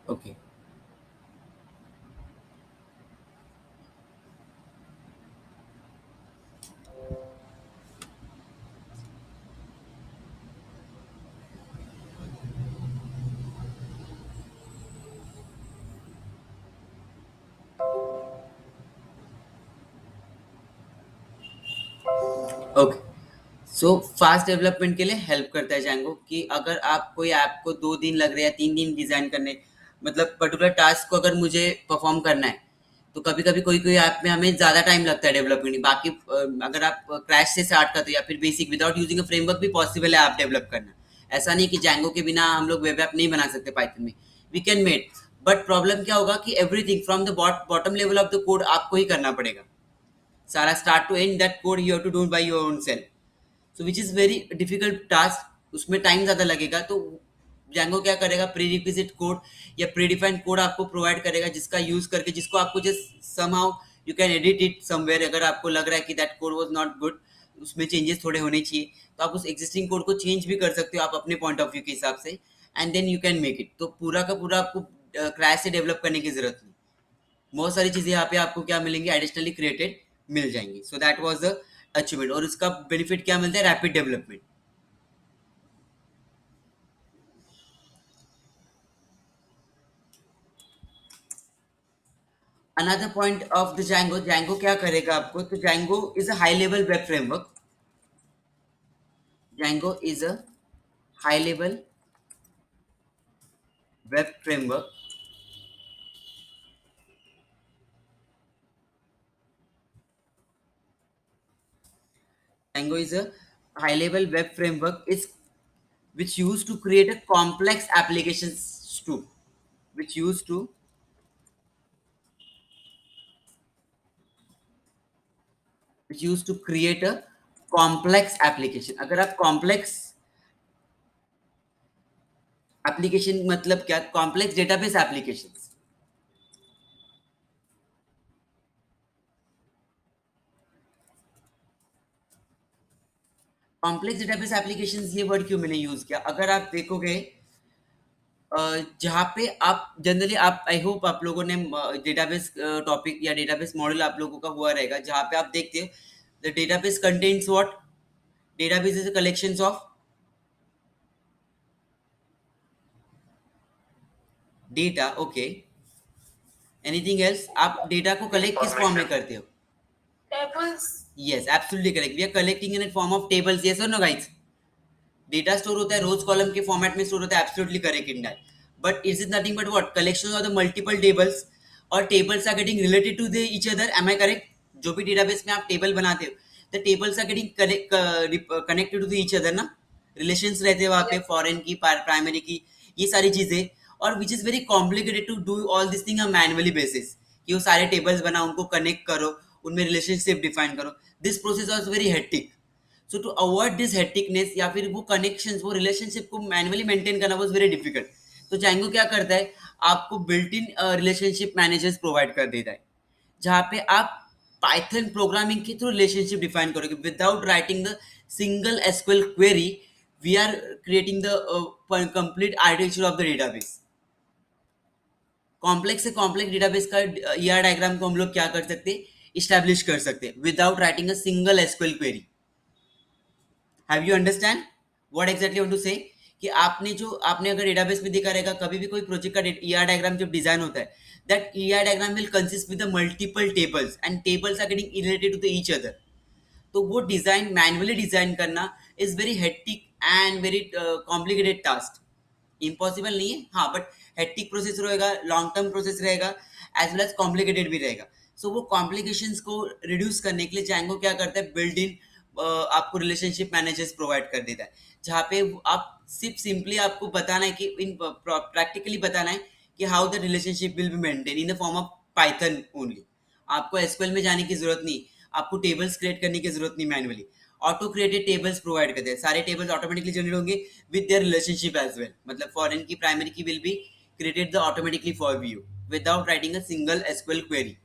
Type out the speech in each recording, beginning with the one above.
Okay. Okay. So fast development के लिए help करता है जैंगो कि अगर आप कोई ऐप को 2 दिन लग रहे हैं 3 दिन डिजाइन करने, मतलब पर्टिकुलर टास्क को अगर मुझे परफॉर्म करना है, तो कभी कभी कोई कोई ऐप में हमें ज्यादा टाइम लगता है डेवलपमेंट। बाकी अगर आप क्रैश से स्टार्ट करते हो या फिर basic without using a framework भी पॉसिबल है ऐप डेवलप करना। ऐसा नहीं कि जैंगो के बिना हम लोग वेब ऐप नहीं बना सकते पाइथन में, we can made. But problem क्या होगा कि everything from the bottom level of the code आपको ही करना पड़ेगा। सारा start to end that code you have to do by your own self, so which is very difficult task. उसमें time ज़्यादा लगेगा। तो जैंगो क्या करेगा, प्री रिक्विजिट कोड या प्री डिफाइंड कोड आपको प्रोवाइड करेगा, जिसका यूज करके जिसको आपको just somehow you can edit it somewhere. अगर आपको लग रहा है कि that code was not good, उसमें चेंजेस थोड़े होने चाहिए, तो आप उस एग्जिस्टिंग कोड को चेंज भी कर सकते हो आप अपने पॉइंट ऑफ व्यू के हिसाब से, and then you can make it. तो पूरा का पूरा आपको क्रैश से डेवलप करने की जरूरत नहीं। बहुत सारी चीजें यहाँ पे आपको क्या मिलेंगी, एडिशनली क्रिएटेड मिल जाएंगी। सो दैट वाज द अचीवमेंट। और इसका बेनिफिट क्या मिलता है, rapid development. Another point of the Django, Django क्या करेगा आपको, तो Django is a high level web framework. Django is a high level web framework. Django is a high level web framework is which used to create a complex applications too, which used to create a complex application। अगर आप complex application मतलब क्या, complex database applications। Complex database applications ये word क्यों मैंने use किया, अगर आप देखोगे जहाँ पे आप जनरली, आप आई होप आप लोगों ने डेटाबेस टॉपिक या डेटाबेस मॉडल आप लोगों का हुआ रहेगा, जहाँ पे आप देखते हो the database contains what, database is a collections of data. Okay, anything else, आप डेटा को कलेक्ट किस फॉर्म में करते हो? Tables. Yes, absolutely correct, we are collecting in form of tables, yes और नो गाइस? डेटा स्टोर होता है rows column के फॉर्मेट में स्टोर होता है, absolutely correct in that. But is is nothing but what, collection of the multiple tables, और tables are getting related to the each other, am I correct? जो भी database में आप table बनाते हो, the tables are getting connected to the each other ना, relations रहते हैं वहाँ पे, फॉरेन की, प्राइमरी की, ये सारी चीजें। और which is very complicated to do all this thing manually basis, कि वो सारे टेबल्स बना, उनको कनेक्ट करो, उनमें रिलेशनशिप डिफाइन करो। This process was very hectic. So to avoid this hecticness या फिर वो कनेक्शंस, वो रिलेशनशिप को मैनुअली मेंटेन करना वाज वेरी डिफिकल्ट। तो जैंगो क्या करता है, आपको built in relationship managers provide कर देता है, जहाँ पे आप पाइथन प्रोग्रामिंग के थ्रू रिलेशनशिप डिफाइन करोगे without writing the single SQL query. We are creating the complete architecture of the database. Complex से कॉम्प्लेक्स डेटाबेस का ईआर डायग्राम को हम लोग क्या कर सकते हैं, इस्टेब्लिश कर सकते हैं without writing a single SQL query. Have you understand what exactly want to say? कि आपने अगर डेटाबेस में देखा रहेगा, कभी भी कोई प्रोजेक्ट का ईआर डायग्राम जब डिजाइन होता है, that ER diagram will consist with the multiple tables and tables are getting related to the each other. तो वो डिजाइन मैनुअली डिजाइन करना is very hectic and very complicated task. Impossible नहीं है, हाँ, but hectic process रहेगा, long term process रहेगा, as well as complicated भी रहेगा। सो वो कॉम्प्लिकेशंस को रिड्यूस करने के लिए जैंगो क्या करता है, बिल्ड इन आपको रिलेशनशिप मैनेजर्स प्रोवाइड कर देता है, जहाँ पे आप सिर्फ सिंपली आपको बताना है कि इन प्रैक्टिकली बताना है कि how the relationship will be maintain in the form of Python only. आपको एसक्यूएल में जाने की जरूरत नहीं, आपको टेबल्स क्रिएट करने की जरूरत नहीं manually. Auto created tables provide करते हैं, सारे टेबल्स ऑटोमेटिकली जनरेट होंगे with their relationship as well. मतलब foreign key primary key will be created the automatically for you without writing a single SQL query.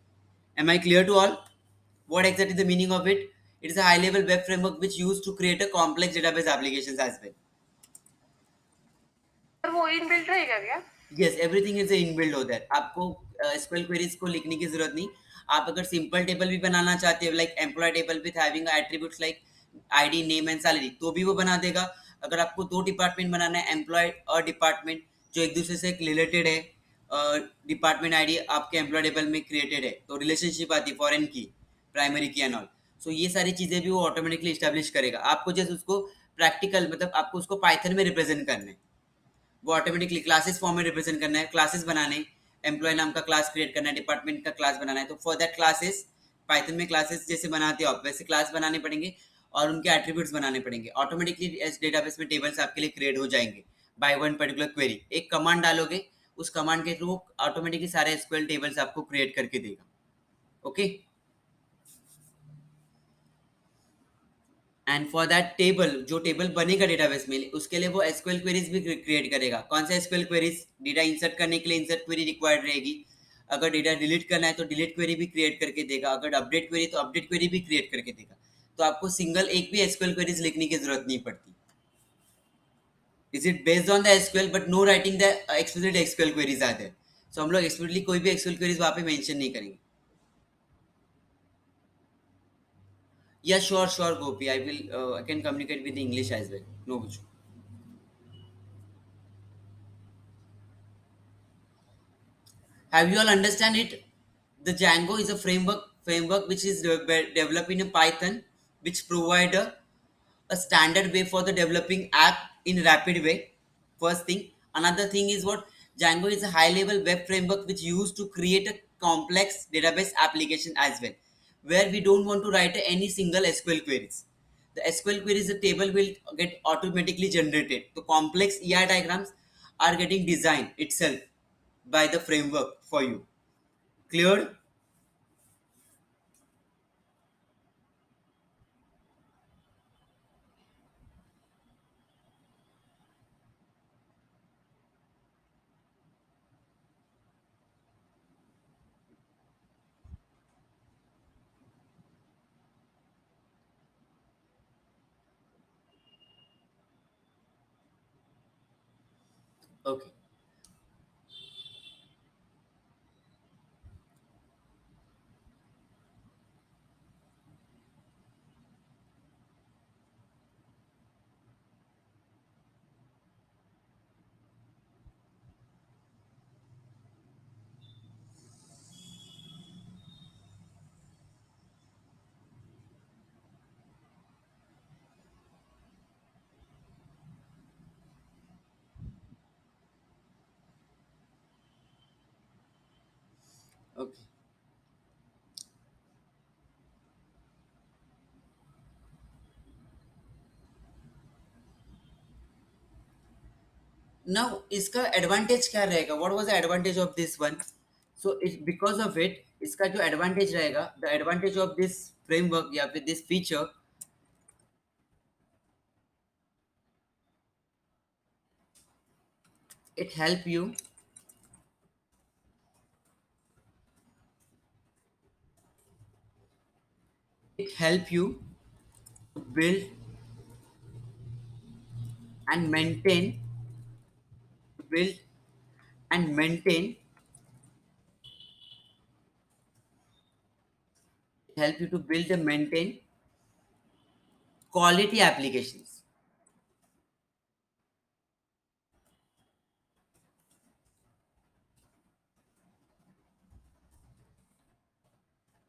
Am I clear to all? What exactly the meaning of it? It is a high-level web framework which used to create a complex database applications as well. और वो inbuilt रहेगा क्या? Yes, everything is inbuilt होता है। आपको SQL queries को लिखने की जरूरत नहीं। आप अगर सिंपल टेबल भी बनाना चाहते हो, like employ table with having attributes like ID, name and salary, तो भी वो बना देगा। अगर आपको दो डिपार्टमेंट बनाना है, एम्प्लॉय और डिपार्टमेंट, जो एक दूसरे से रिलेटेड है, डिपार्टमेंट आईडी आपके एम्प्लॉय टेबल में क्रिएटेड है, तो रिलेशनशिप आती है फॉरेन की, प्राइमरी की एंड ऑल। सो ये सारी चीजें भी वो ऑटोमेटिकली स्टैब्लिश करेगा। आपको जस्ट उसको प्रैक्टिकल, मतलब आपको उसको पाइथन में रिप्रेजेंट करना है। वो ऑटोमेटिकली क्लासेस फॉर्म में रिप्रेजेंट करना है, क्लासेस बनाने, एम्प्लॉय नाम का क्लास क्रिएट करना है, डिपार्टमेंट का क्लास बनाना है। तो फॉर दैट क्लासेस, पाइथन में क्लासेस जैसे बनाते हो आप, वैसे क्लास बनाने पड़ेंगे और उनके एट्रीब्यूट्स बनाने पड़ेंगे। ऑटोमेटिकली इस डेटाबेस में टेबल्स आपके लिए क्रिएट हो जाएंगे बाय वन पर्टिकुलर क्वेरी। एक कमांड डालोगे, उस कमांड के थ्रू ऑटोमेटिकली सारे एसक्यूएल टेबल्स आपको क्रिएट करके देगा। Okay. And for that table, जो टेबल बनेगा डेटाबेस में, उसके लिए वो एसक्यूएल क्वेरीज भी क्रिएट करेगा। कौन सा एसक्यूएल क्वेरीज? डेटा इंसर्ट करने के लिए इंसर्ट क्वेरी रिक्वायर्ड रहेगी। अगर डेटा डिलीट करना है तो डिलीट क्वेरी भी क्रिएट करके देगा। अगर अपडेट क्वेरी तो अपडेट क्वेरी भी क्रिएट करके देगा। तो आपको सिंगल एक भी एसक्यूएल क्वेरीज लिखने की जरूरत नहीं पड़ती। Is it based on the SQL but no writing the explicit SQL queries are there. So हम लोग एक्सप्लिसिटली कोई भी एसक्यूएल क्वेरीज वहां पे मेंशन नहीं करेंगे। या sure sure Gopi, I will I can communicate with English as well, no issue. Have you all understand it? The Django is a framework which is developed in a Python, which provide a standard way for the developing app in rapid way. First thing. Another thing is what Django is a high level web framework which used to create a complex database application as well, where we don't want to write any single SQL queries. The SQL queries, the table will get automatically generated. The complex ER diagrams are getting designed itself by the framework for you. Cleared? Okay. Okay. Now, इसका advantage क्या रहेगा? What was the advantage of this one? So it because of it, इसका जो advantage रहेगा, the advantage of this framework या फिर this feature, it help you, it help you to build and maintain, build and maintain, it help you to build and maintain quality applications.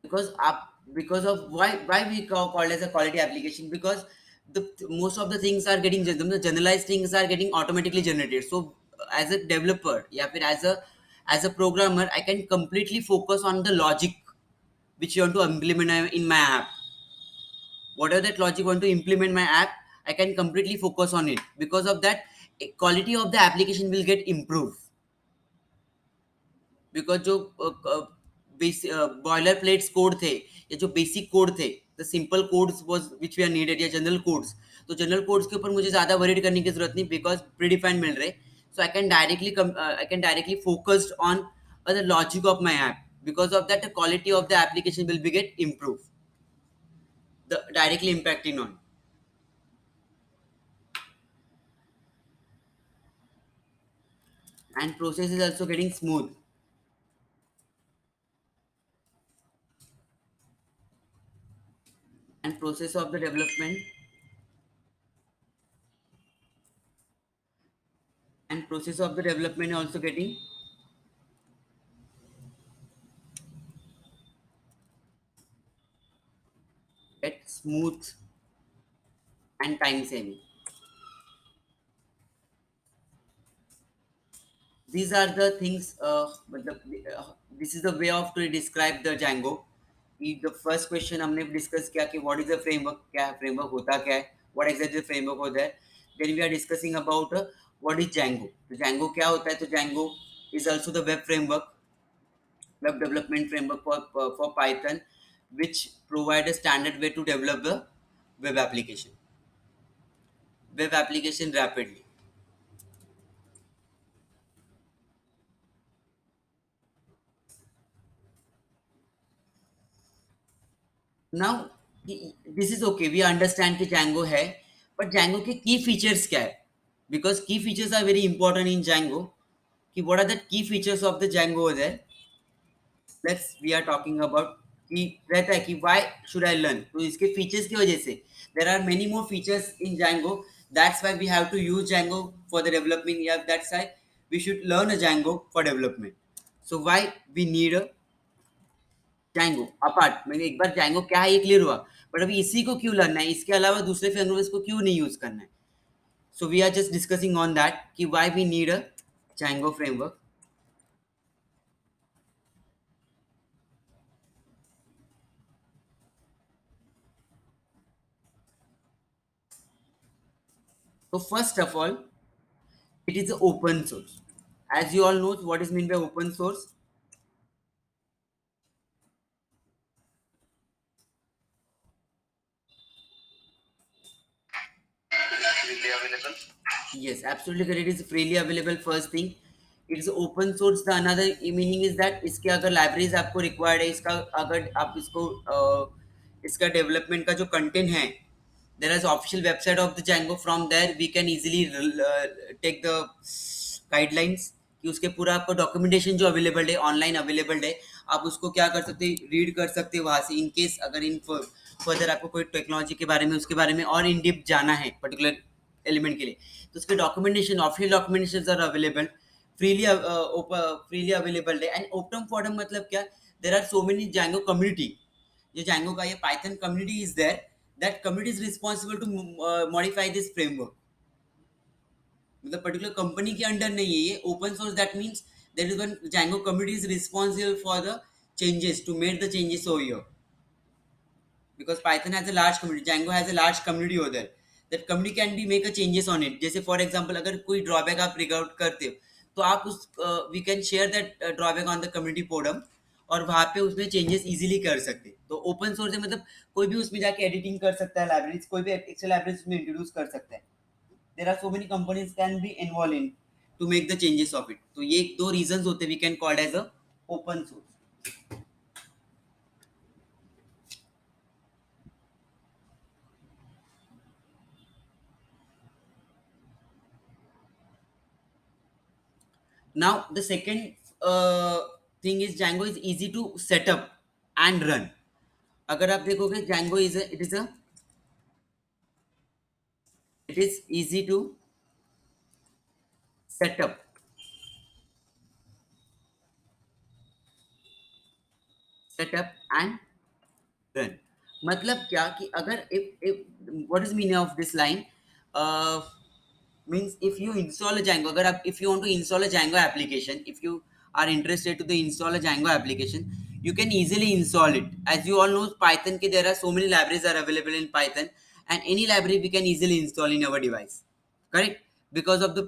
Because up because of why we call as a quality application, because the most of the things are getting the generalized things are getting automatically generated. So as a developer, yeah, as a programmer, I can completely focus on the logic which you want to implement in my app. Whatever that logic want to implement my app, I can completely focus on it. Because of that, quality of the application will get improved. Because जो boiler plates code थे या जो basic code थे, the simple codes was which we are needed, या general codes, तो general codes के ऊपर मुझे ज़्यादा वरीड करने की जरूरत नहीं, बिकॉज प्रीडिफाइंड मिल रहे। So I can directly focused on the logic of my app. Because of that the quality of the application will be get improve, the directly impacting on. and process is also getting smooth. And process of the development and process of the development also getting get smooth and time saving. These are the things this is the way of to describe the Django. The first question हमने discuss किया कि what is the framework, क्या framework होता क्या है, what exactly framework होता है. Then we are discussing about what is Django. तो Django क्या होता है? तो Django is also the web framework, web development framework for Python, which provide a standard way to develop the web application web application rapidly. Now this is okay, we understand कि Django है, but Django के key features क्या है? Because key features are very important in Django. कि what are the key features of the Django over there? Let's we are talking about कि रहता है कि why should I learn? तो इसके features की वजह से there are many more features in Django. That's why we have to use Django for the development. Yeah, that's why we should learn a Django for development. So why we need a Django apart मैंने एक बार Django क्या है ये clear हुआ, but अभी इसी को क्यों लर्न है, इसके अलावा दूसरे फ्रेमवर्क्स को क्यों नहीं यूज करना है. So we are just discussing on that कि why we need a Django framework. So first of all, it is open source. As you all know, what is meant by open source? Freely available. Yes, absolutely correct. It is freely available. First thing, it is open source. The another meaning is that इसके अगर libraries आपको required है, इसका अगर आप इसको इसका development का जो content है, there is official website of the Django. From there we can easily take the guidelines कि उसके पूरा आपको documentation जो available है online available है, आप उसको क्या कर सकते हैं, रीड कर सकते हैं वहां से. इन केस अगर इन फर्दर आपको कोई टेक्नोलॉजी के बारे में उसके बारे में और इन डिप जाना है पर्टिकुलर एलिमेंट के लिए, तो उसके documentation official documentation are available freely freely available है. एंड ओपन फॉरम मतलब क्या, there are so many Django community. जो Django का ये Python community is there, that community is responsible to modify this framework. मतलब पर्टिकुलर कंपनी के under नहीं है ये, open source. That means there is one Django community is responsible for the changes to make the changes over here, because Python has a large community, Django has a large community over there. That community can be make a changes on it. जैसे for example अगर कोई drawback आप rig out करते हो, तो आप उस we can share that drawback on the community forum, और वहां पे उसमें चेंजेस इजीली कर सकते हैं. तो ओपन सोर्स है मतलब कोई भी उसमें जाके एडिटिंग कर सकता है, लाइब्रेरीज कोई भी एक्स्ट्रा लाइब्रेरीज उसमें इंट्रोड्यूस कर सकता है. There are so many companies can be involve in to make the changes of it. तो ये दो रीजंस होते हैं we can called as a open source. Now the second thing is Django is easy to set up and run. अगर आप देखोगे Django is a, it is easy to set up and run. मतलब क्या कि अगर if what is meaning of this line, uh, means if you install a Django, अगर आप if you want to install a Django application, if you are interested to the install a Django application, you can easily install it. As you all know, Python ke there are so many libraries are available in Python, and any library we can easily install in our device, correct? Because of the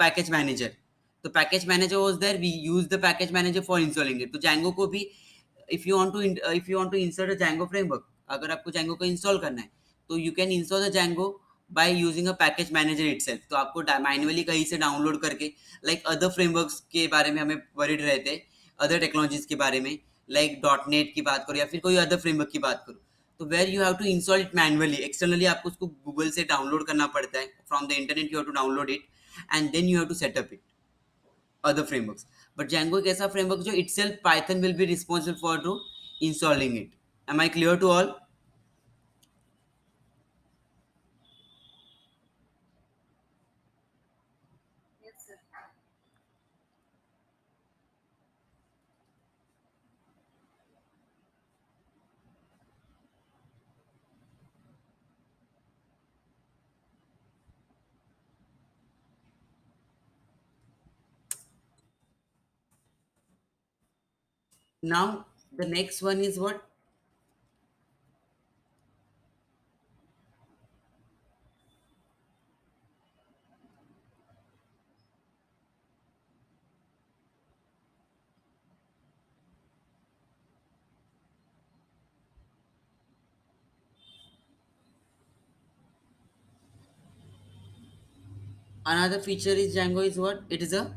package manager. The package manager was there, we use the package manager for installing it. तो Django को भी if you want to insert a Django framework, अगर आपको Django को install करना है, तो you can install the Django by using a package manager itself. तो आपको मैन्युअली कहीं से डाउनलोड करके, लाइक अदर फ्रेमवर्क्स के बारे में हमें वरीड रहते, अदर टेक्नोलॉजीज के बारे में, लाइक डॉट नेट की बात करो या फिर कोई अदर फ्रेमवर्क की बात करो, तो where you have to install it manually. Externally आपको उसको गूगल से डाउनलोड करना पड़ता है, from the internet you have to download it, and then you have to setup it. other frameworks. But Django एक ऐसा framework जो itself Python will be responsible for to installing it. Am I clear to all? Now the next one is what? Another feature is Django is what? It is a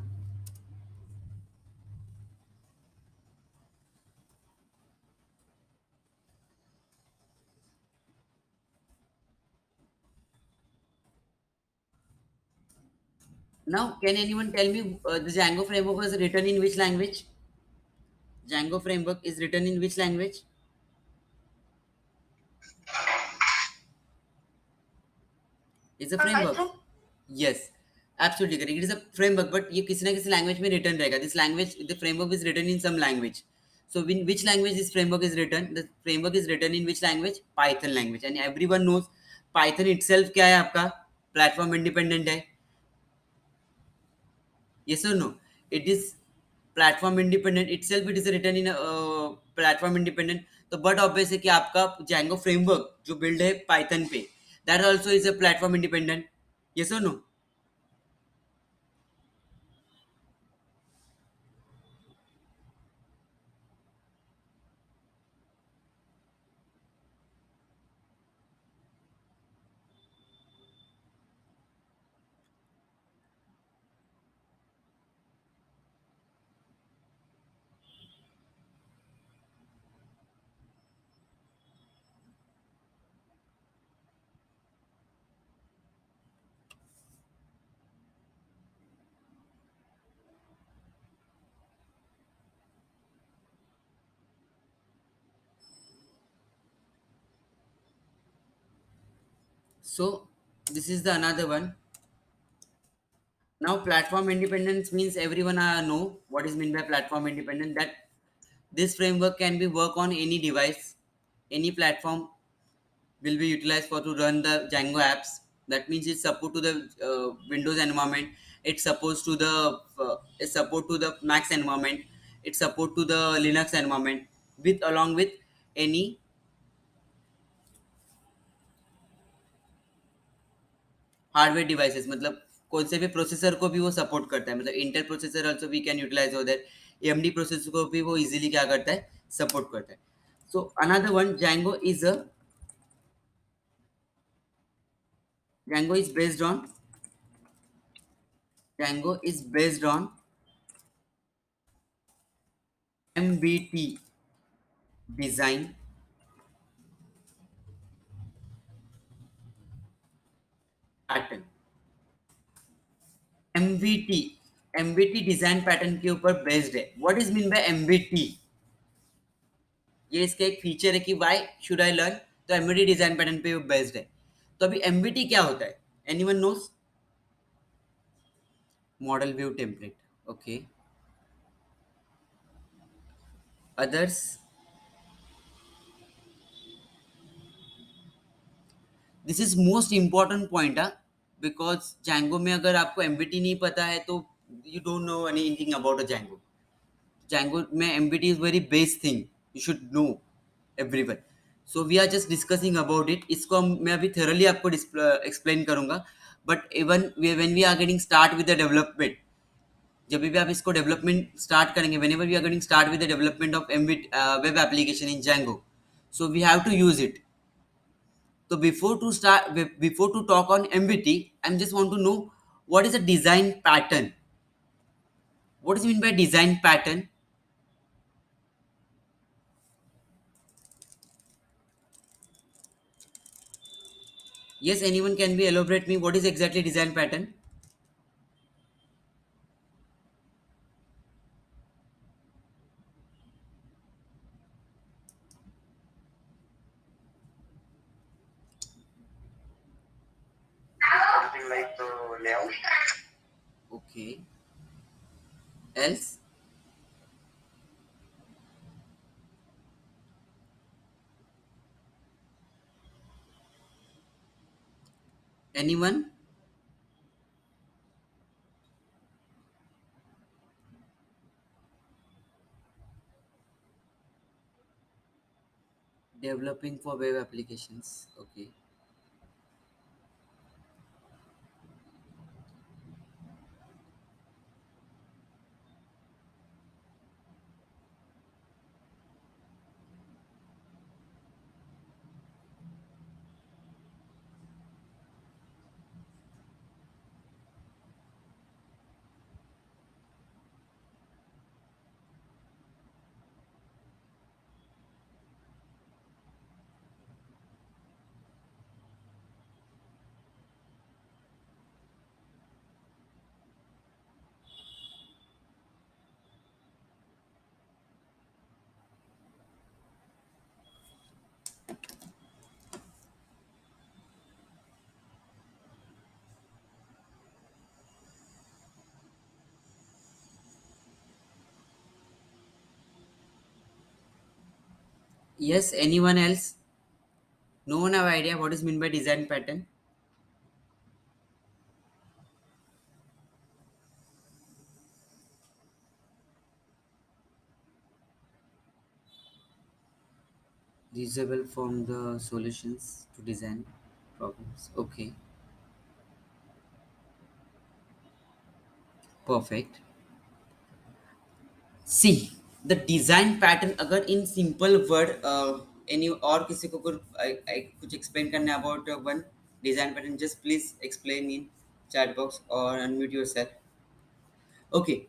now. Can anyone tell me the Django framework was written in which language? Django framework is written in which language? It's a framework. Yes, absolutely correct. It is a framework, but ये किसी ना किसी language में written रहेगा. This language, the framework is written in some language. So in which language this framework is written? The framework is written in which language? Python language. And everyone knows Python itself क्या है आपका? Platform independent है. Yes or no? It is platform independent itself. It is written in a platform independent. तो but obvious है कि आपका Django framework जो build है Python पे, that also is a platform independent. Yes or no? So this is the another one. Now platform independence means everyone know what is meant by platform independent. That this framework can be work on any device, any platform will be utilized for to run the Django apps. That means it's support to the Windows environment. It's supposed to the it's support to the Mac environment. It's support to the Linux environment with along with any hardware devices मतलब कौन से भी processor को भी वो support करता है मतलब Intel processor also we can utilize उधर एएमडी प्रोसेसर को भी वो इजीली क्या करता है सपोर्ट करता है so another one Django is based on Django is based on MBT design pattern MVT MBT design pattern के ऊपर बेस्ड है what is mean by MBT ये इसका एक फीचर है कि व्हाई शुड आई लर्न तो एमबीटी डिजाइन पैटर्न पे बेस्ड है तो अभी एमबीटी क्या होता है anyone nose model view template okay others this is most important point है बिकॉज जैंगो में अगर आपको एमबीटी नहीं पता है तो you don't know anything about a Django Django में MVT is very best thing you should know everyone so we are just discussing about it इसको मैं अभी थरली आपको एक्सप्लेन करूंगा but even when we are getting start with the development जब भी आप इसको डेवलपमेंट स्टार्ट करेंगे whenever we are getting start with the development of web application in Django so we have to use it so before to talk on MBT, I just want to know what is a design pattern. What is mean by design pattern? Yes, anyone can be elaborate me what is exactly design pattern? Okay. Else? Anyone? Developing for web applications. Okay. Yes, anyone else? No one have idea what is meant by design pattern? Reusable from the solutions to design problems. Okay, perfect. See, the design pattern अगर in simple word any और किसी को कुछ explain करना है about one design pattern, just please explain in chat box or unmute yourself. Okay.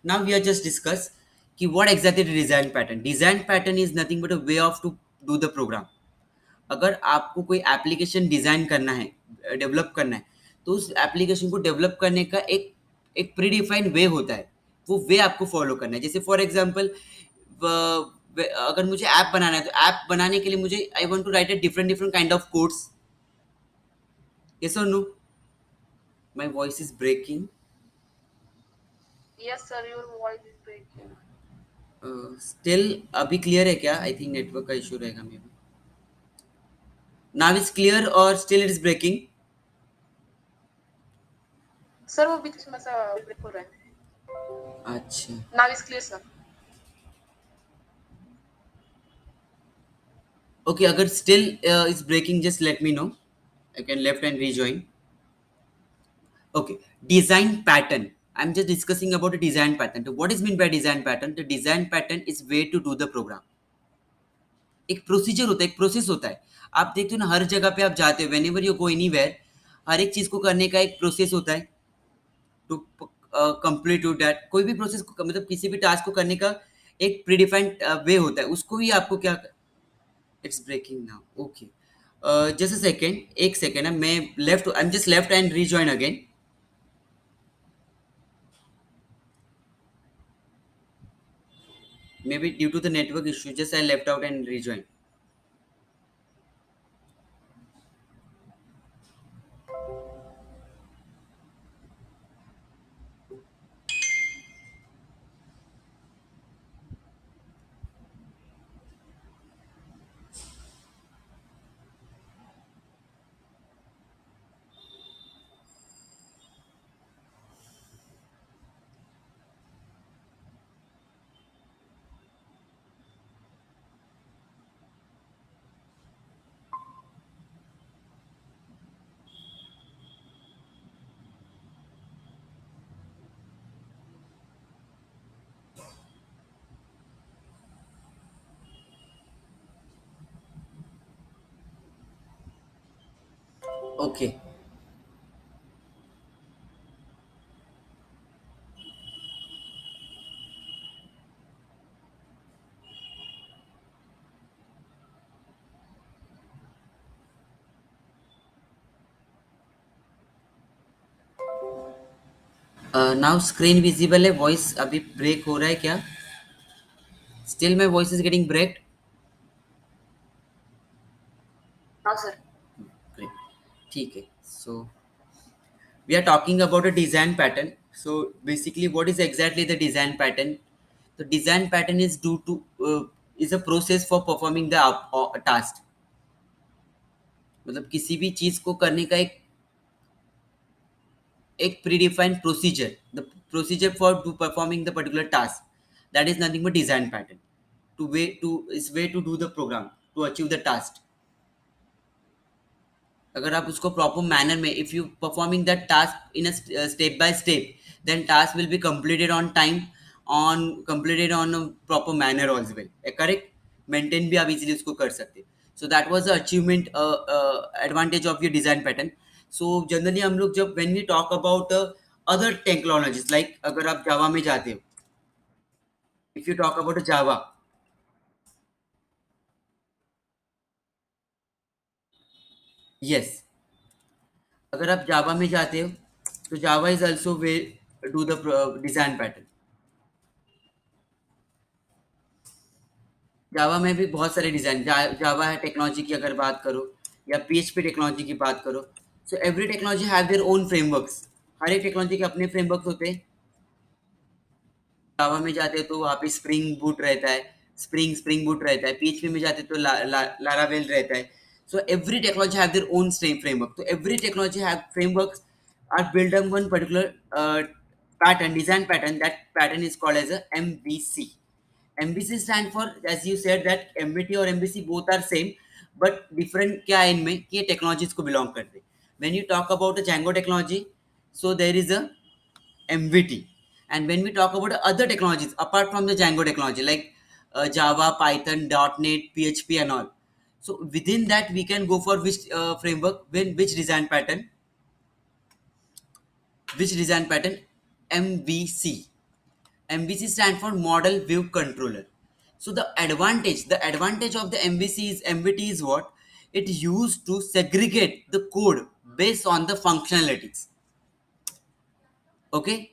Now we are just discuss कि what exactly the design pattern. Design pattern is nothing but a way of to do the program. अगर आपको कोई application design करना है, develop करना है, तो उस एप्लीकेशन को डेवलप करने का एक एक प्री डिफाइंड वे होता है. वो वे आपको फॉलो करना है. जैसे फॉर एग्जांपल अगर मुझे ऐप बनाना है, तो ऐप बनाने के लिए मुझे I want to write a different different kind of codes. Yes और नो? My voice is breaking. Yes, sir, your voice is breaking. Still अभी क्लियर है क्या? आई थिंक नेटवर्क का इशू रहेगा maybe. Now is clear और still it is breaking? Sir वो बीच में से ब्रेक हो रहा है. अच्छा. Now is clear sir. Okay, अगर still is breaking, just let me know. I can left and rejoin. Okay, design pattern. I'm just discussing about a design pattern. So what is meant by design pattern? The design pattern is way to do the program. एक procedure होता है, एक process होता है. आप देखते हो ना, हर जगह पे आप जाते हो, whenever you go anywhere, हर एक चीज को करने का एक प्रोसेस होता है. टू कंप्लीट टू दैट, कोई भी प्रोसेस को मतलब किसी भी टास्क को करने का एक प्रीडिफाइंड वे होता है. उसको ही आपको क्या. It's breaking now. Okay. Just a second, एक सेकेंड है. मैं left, I am just left and rejoin again. Maybe due to the network issue, just I left out and rejoined. Okay. Now screen visible है. Voice अभी break हो रहा है क्या? Still my voice is getting break. हाँ sir. ठीक है. सो We are talking about a design pattern. So basically, what is exactly the design pattern? The design pattern is due to is a process for performing the task. मतलब किसी भी चीज को करने का एक predefined procedure, the procedure for to performing the particular task, that is nothing but design pattern. To way to do the program to achieve the task. अगर आप उसको प्रॉपर मैनर में if you performing that task in step by step then task will be completed on time on completed on proper manner all's well correct maintain भी आप easily उसको कर सकते so that was the achievement advantage of your design pattern so generally हम लोग जब when we talk about other technologies like अगर आप जावा में जाते हो if you talk about Java yes अगर आप जावा में जाते हो तो Java is also way do the design pattern Java में भी बहुत सारे डिजाइन जावा है टेक्नोलॉजी की अगर बात करो या पीएचपी टेक्नोलॉजी की बात करो so every technology have their own frameworks हर एक टेक्नोलॉजी के अपने फ्रेमवर्क्स होते हैं जावा में जाते हो तो वहाँ पे स्प्रिंग बूट रहता है स्प्रिंग बूट रहता है पीएचपी में जाते हो तो लारावेल रहता है so every technology have their own same framework तो every technology have frameworks are build on one particular pattern design pattern that pattern is called as a MVC. MVC stand for as you said that MVT और MVC both are same but different क्या है इनमें कि ये technologies को belong करते हैं when you talk about a Django technology so there is a MVT and when we talk about other technologies apart from the Django technology like Java Python .NET PHP and all so within that we can go for which framework when which design pattern MVC. MVC stands for Model View Controller. So the advantage of the MVT is what? It used to segregate the code based on the functionalities. Okay,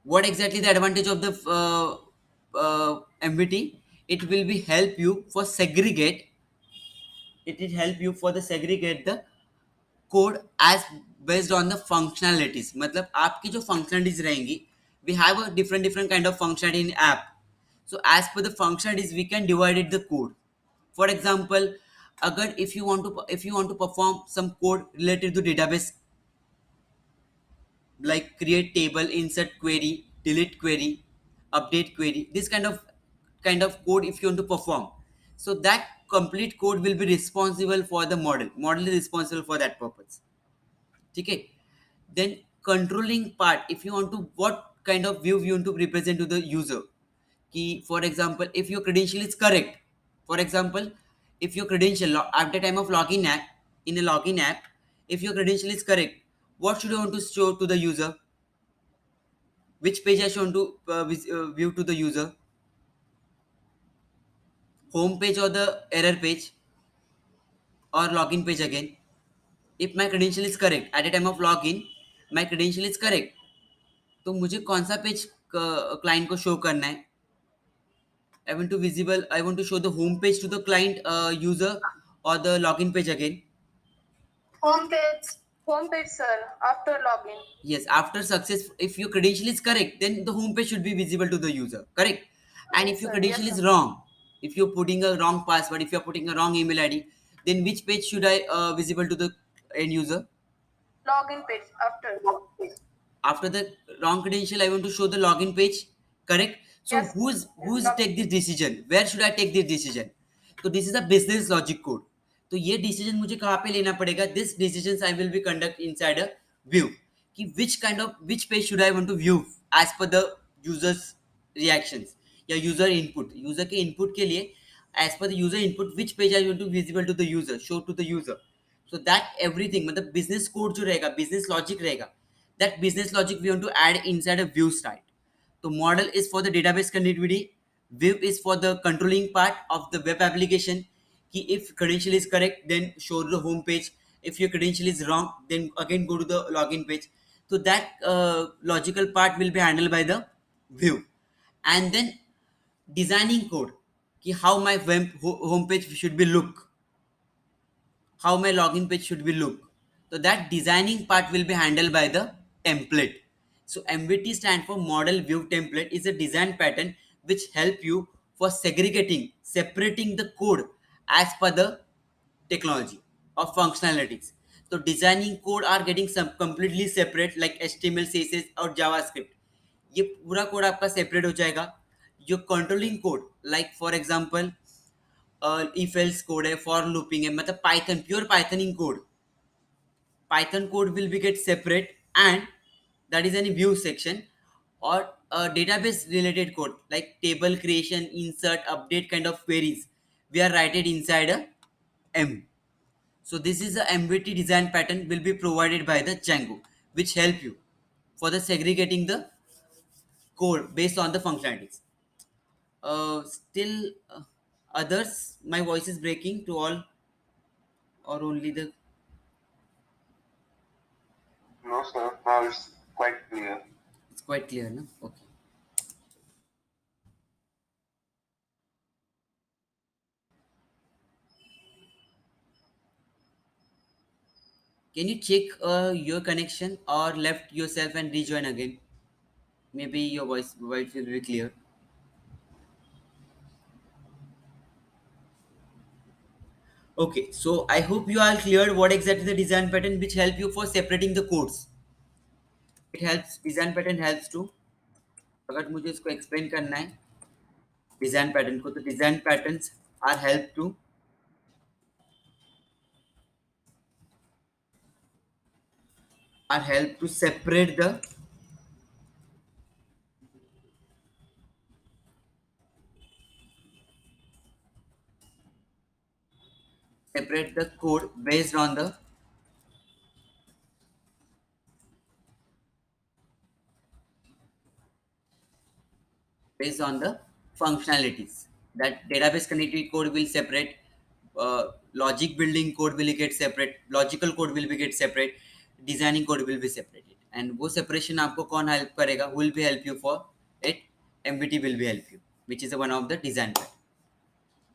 what exactly the advantage of the MVT? It will be help you for segregate. It will help you for the segregate the code as based on the functionalities मतलब आपकी जो functionalities रहेंगी we have a different different kind of functionality in app so as per the functionalities we can divided the code for example अगर if you want to perform some code related to database like create table insert query delete query update query this kind of code if you want to perform so that complete code will be responsible for the model is responsible for that purpose okay then controlling part if you want to what kind of view you want to represent to the user key for example if your credential is correct for example if your credential at the time of login app in a login app if your credential is correct what should you want to show to the user which page I should want to view to the user home page or the error page or login page again if my credential is correct at the time of login my credential is correct तो मुझे कौन सा page client को show करना है I want to show the home page to the client user or the login page again. Home page. Home page, sir. After login. Yes, after success, if your credential is correct, then the home page should be visible to the user. Correct. And if Yes, your sir. Yes, credential sir. is wrong, if you're putting a wrong password, if you're putting a wrong email ID, then which page should I visible to the end user? Login page after. After the wrong credential I want to show the login page correct so Yes. who's take this decision where should I take this decision so this is a business logic code तो ये decision मुझे कहाँ पे लेना पड़ेगा this decision I will be conduct inside a view कि which page should I want to view as per the users reactions या user के इनपुट के लिए as per the user input which page I want to visible to the user show to the user so that everything मतलब business code जो रहेगा business logic रहेगा that business logic we want to add inside a view style. So model is for the database connectivity, view is for the controlling part of the web application. Ki if credential is correct, then show the home page. If your credential is wrong, then again go to the login page. So that logical part will be handled by the view. And then designing code, ki how my home page should be look, how my login page should be look. So that designing part will be handled by the template. So MVT stand for model view template, is a design pattern which help you for separating the code as per the technology or functionalities. So designing code are getting some completely separate like HTML, CSS और JavaScript. ये पूरा code आपका separate हो जाएगा. जो controlling code like for example if else code है, for looping है, मतलब Python, pure Pythoning code, Python code will be get separate, and that is any view section, or database related code like table creation, insert, update kind of queries. We are write it inside a M. So this is a MVT design pattern will be provided by the Django, which help you for the segregating the code based on the functionalities. Still others, my voice is breaking to all or only the. No, sir. Now it's quite clear. It's quite clear, no? Okay. Can you check your connection or left yourself and rejoin again? Maybe your voice will be clear. Okay, so I hope you are clear what exactly the design pattern which help you for separating the codes. It helps, design pattern helps to. अगर मुझे इसको explain करना है design pattern को, तो design patterns are help to separate the code based on the functionalities. That database connectivity code will separate, logic building code will get separate, logical code will be get separate, designing code will be separated. And वो separation आपको कौन help करेगा? Who will be help you for it? MVT will be help you, which is one of the design part.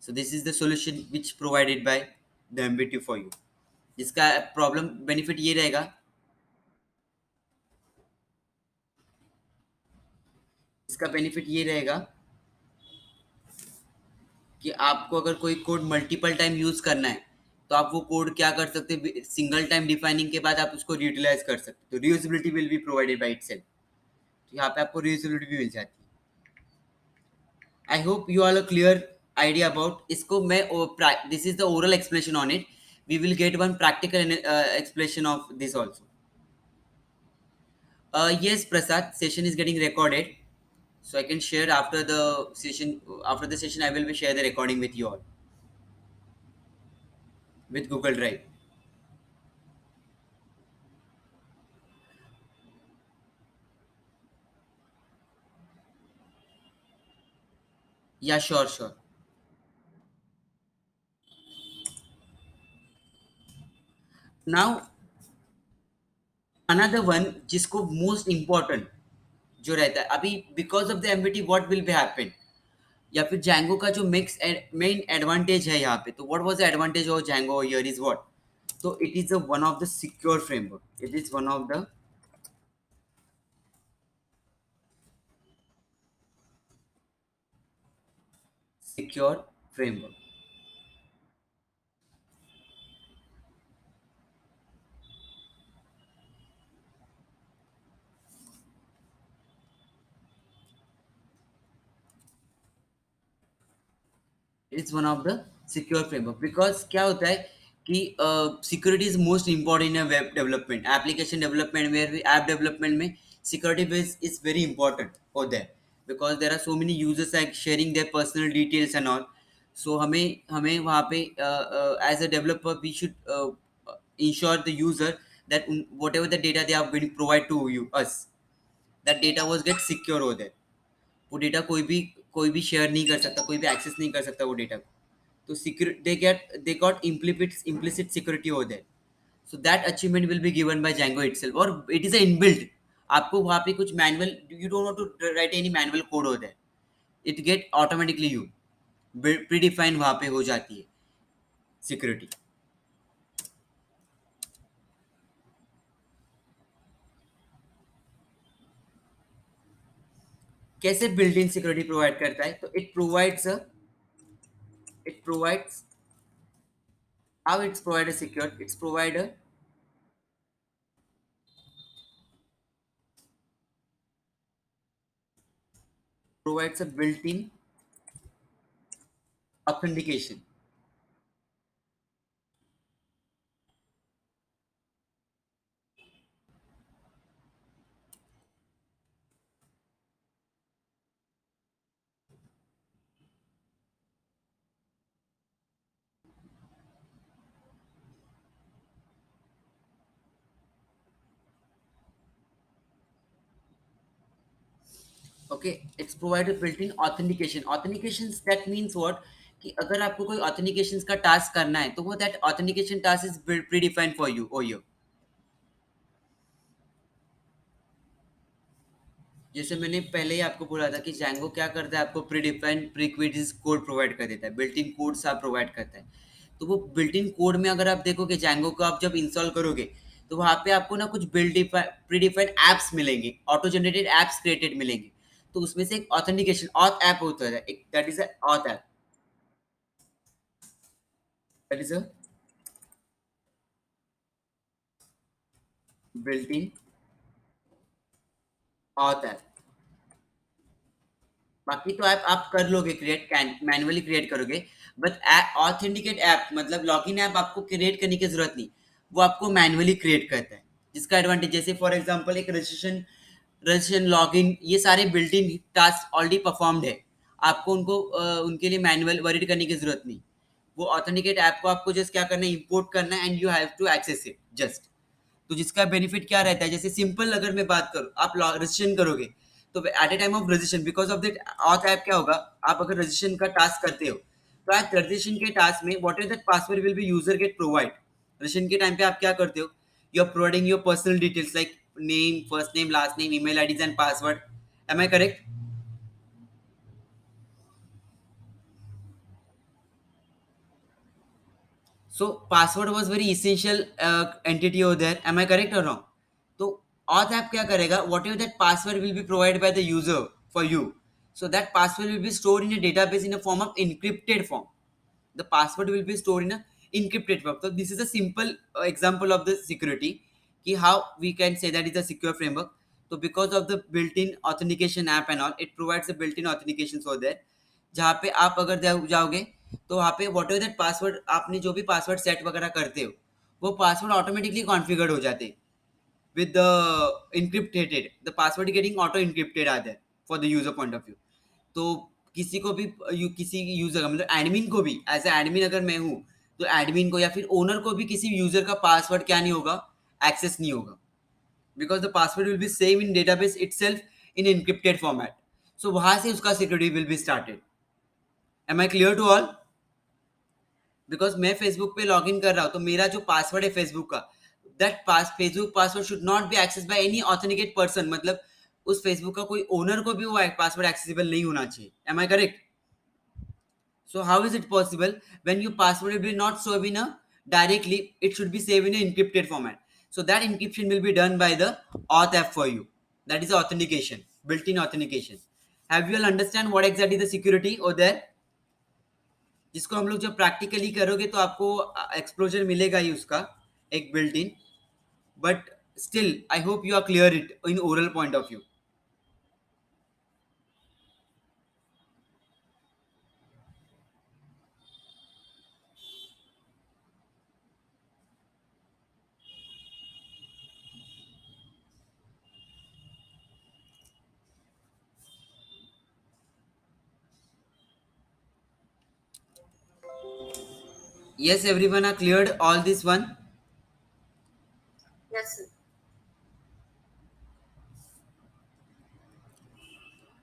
So this is the solution which provided by the MVT for you. जिसका problem benefit ये रहेगा, इसका benefit ये रहेगा कि आपको अगर कोई कोड मल्टीपल टाइम यूज करना है तो आप वो कोड क्या कर सकते हैं, सिंगल टाइम डिफाइनिंग के बाद आप उसको यूटिलाइज कर सकते हो. तो reusability will be provided by itself. तो यहाँ पे आपको रीयूजेबिलिटी भी मिल जाती है. I hope you are a clear idea about इसको. मैं this is the oral explanation on it. We will get one practical explanation of this also. Yes, Prasad, session is getting recorded, so I can share after the session. After the session, I will be share the recording with you all with Google Drive. Yeah, sure, sure. Now another one जिसको most important जो रहता है अभी, because of the MBT what will be happen, या फिर Django का जो mix main advantage है यहाँ पे. तो what was the advantage of Django here is what. तो it is one of the secure framework. It is one of the secure framework. It's one of the secure framework. Because क्या होता है कि security is most important in web development, application development में, app development में security base is very important for that. Because there are so many users like sharing their personal details and all. So हमें हमें वहाँ पे as a developer we should ensure the user that whatever the data they are going to provide to you us, that data was get secure over there. वो data कोई भी share नहीं कर सकता, कोई भी एक्सेस नहीं कर सकता वो डेटा को. तो secure they got implicit security over there. So that achievement will be given by Django itself, और इट इज अ इनबिल्ट. आपको वहाँ पे कुछ manual, you don't want to write any manual code over there. It get automatically you predefine वहाँ पे हो जाती है सिक्योरिटी. कैसे बिल्ट इन सिक्योरिटी प्रोवाइड करता है? तो it provides how it's provided secure, it's provides a built-in authentication. Okay, it's provided built-in authentication that means what? कि अगर आपको कोई ऑथेंटिकेशन का टास्क करना है तो वो that authentication task is pre defined for you और यू जैसे मैंने पहले ही आपको बोला था कि जैंगो क्या करता है, आपको प्री डिफाइंड प्रीक्विजिस कोड प्रोवाइड कर देता है, बिल्ट इन कोड्स आप प्रोवाइड करता है। तो वो बिल्ट इन कोड में अगर आप देखोगे जैंगो को आप जब इंस्टॉल करोगे तो वहाँ पे आपको ना कुछ प्री डिफाइंड एप्स मिलेंगे, ऑटो जनरेटेड एप्स क्रिएटेड मिलेंगे। तो उसमें से एक ऑथेंटिकेशन ऑथ ऐप होता है, एक that is auth app, that is a built in auth app. बाकी तो आप कर लोगे क्रिएट, मैनुअली क्रिएट करोगे, बट ऑथेंटिकेट ऐप मतलब लॉगिन ऐप आपको क्रिएट करने की जरूरत नहीं, वो आपको मैनुअली क्रिएट करता है। जिसका एडवांटेज जैसे फॉर एग्जांपल एक रजिस्ट्रेशन लॉगिन ये सारे built in task already performed है, आपको उनको उनके लिए मैनुअल वरीड करने की जरूरत नहीं। वो ऑथेंटिकेट ऐप को आपको जस्ट क्या करना है, इंपोर्ट करना है and you have to access it just. तो जिसका बेनिफिट क्या रहता है, जैसे सिंपल अगर मैं बात करूँ, आप रजिस्ट्रेशन करोगे तो at a time of registration because of that auth app क्या होगा, आप अगर रजिस्ट्रेशन का टास्क करते हो तो आप रजिस्ट्रेशन के टास्क में what is that password will be user get provide. Registration के टाइम पे आप क्या करते हो, you are providing your personal details like name, first name, last name, email IDs and password. Am I correct? So password was very essential entity over there. Am I correct or wrong? तो auth app क्या करेगा? Whatever that password will be provided by the user for you. So that password will be stored in a database in a form of encrypted form. The password will be stored in a encrypted form. So this is a simple example of the security. कि how we can say that is a secure framework. So because of the built-in authentication app and all, it provides a built-in authentication for there. जहाँ पे आप अगर जाओगे तो वहाँ पे what ever that password आपने जो भी पासवर्ड सेट वगैरह करते हो वो पासवर्ड ऑटोमेटिकली कॉन्फ़िगर्ड हो जाते हैं with the encrypted, the password getting auto encrypted are there for the user point of view। तो किसी को भी किसी यूजर का मतलब एडमिन को भी एज ए एडमिन अगर मैं हूँ तो एडमिन को या फिर ओनर को भी किसी यूजर का पासवर्ड क्या नहीं होगा, एक्सेस नहीं होगा, because the password will be save in database itself in encrypted format. So वहां से उसका security will be started. Am I clear to all? Because मैं फेसबुक पे लॉग इन कर रहा हूँ तो मेरा जो पासवर्ड है फेसबुक का, that Facebook password should not be access by any authenticate person, मतलब उस फेसबुक का कोई ओनर को भी वो पासवर्ड एक्सेसिबल नहीं होना चाहिए। Am I correct? So how is it possible when your password will be not saved in a directly, it should be saved in an encrypted format. So that encryption will be done by the auth app for you. That is authentication, built-in authentication. Have you all understand what exactly the security or there? जिसको हम लोग जब practically करोगे तो आपको एक्सप्लोजर मिलेगा ही उसका एक built in, but still I hope you are clear it in oral point of view. Yes, everyone are cleared all this one. Yes, sir.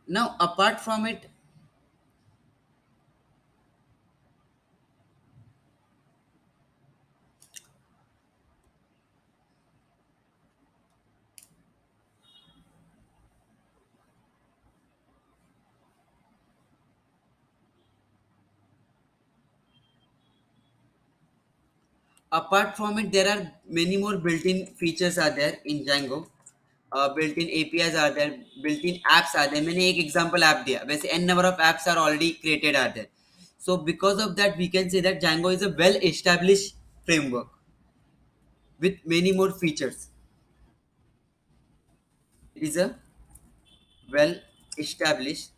Now apart from it, there are many more built-in features are there in Django. built-in APIs are there, built-in apps are there. मैंने एक example app दिया, वैसे n number of apps are already created are there. So because of that, we can say that Django is a well-established framework with many more features. It is a well-established,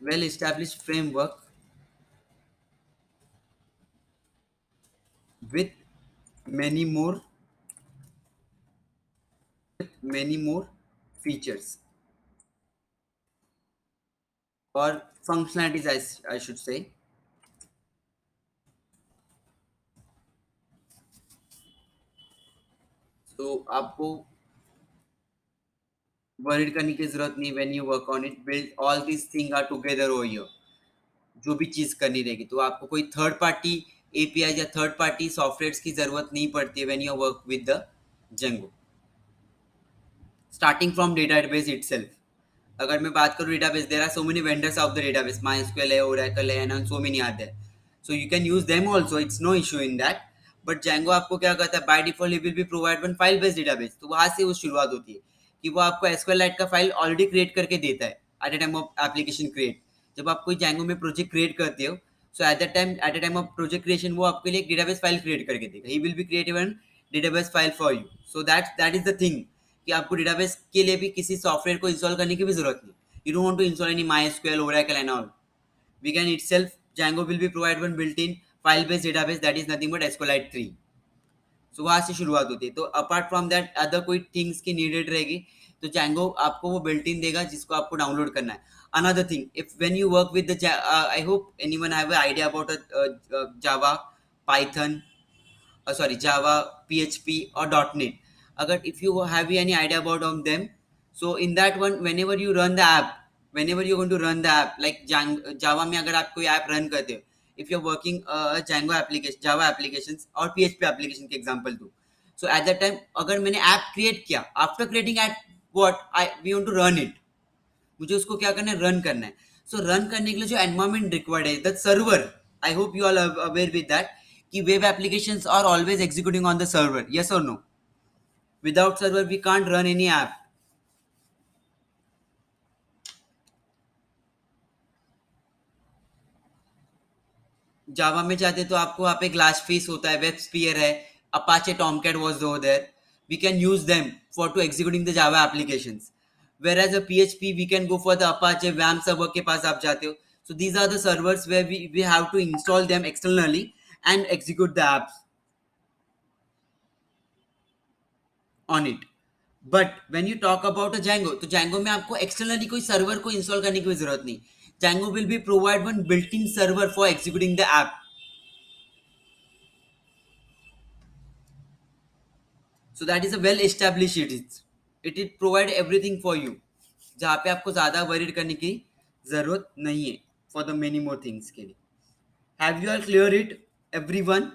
well-established framework with many more, many more features or functionalities, I should say. So आपको worried करने की जरूरत नहीं when you work on it build all this thing are together over here जो भी चीज करनी रहेगी तो आपको कोई थर्ड पार्टी एपीआई या थर्ड पार्टी सॉफ्टवेयर्स की जरूरत नहीं पड़ती है when you work with the Django starting from database itself अगर मैं बात करूँ database there are so many vendors of the database MySQL है ओरेकल है and so many are there so you can use them also it's no issue in that but Django आपको क्या करता है बाय डिफॉल्ट ही will be provide one file based database तो वहां से वो शुरुआत होती है कि वो आपको एसक्यूएलite का फाइल ऑलरेडी क्रिएट करके देता है at the time of application create जब आप कोई जेंगो में प्रोजेक्ट क्रिएट करते हो so at the time of project creation वो आपके लिए एक डेटाबेस फाइल क्रिएट करके देगा he will be create one database file for you so that is the thing कि आपको डेटाबेस के लिए भी किसी सॉफ्टवेयर को इंस्टॉल करने की भी जरूरत नहीं you don't want to install any MySQL Oracle and all we can itself Django will be provide one built-in file-based database that is nothing but SQLite 3 सो वहां से शुरुआत होती है तो अपार्ट फ्रॉम दैट अदर कोई थिंग्स की needed रहेगी तो Django आपको वो बिल्ट इन देगा जिसको आपको डाउनलोड करना है another thing if when you work with the I hope anyone have a idea about Java Python sorry Java PHP or .NET agar if you have any idea about on them so in that one whenever you run the app whenever you're going to run the app like Java में अगर आप कोई app run करते हो if you're working Django application Java applications और PHP application के example दूँ so at that time अगर मैंने ऐप क्रिएट किया after creating app what I we want to run it मुझे उसको क्या करना है रन करना है सो रन करने के लिए जो एनवायरमेंट रिक्वायर्ड है that server I hope you are aware with that कि web applications are always executing on the server yes और no without server we can't run any app Java में जाते तो आपको वहाँ पे ग्लास फेस होता है वेब स्पीयर है Apache Tomcat was there we can use them for to executing the Java applications. Whereas a PHP, we can go for the Apache WAM server के पास आप जाते हो. So these are the servers where we have to install them externally and execute the apps on it. But when you talk about a Django, तो Django में आपको externally कोई server को install करने की जरूरत नहीं. Django will be provide one built-in server for executing the app. So that is a well established it provide everything for you जहाँ पे आपको ज़्यादा वरीड करने की ज़रूरत नहीं है for the many more things के लिए have you are clear it everyone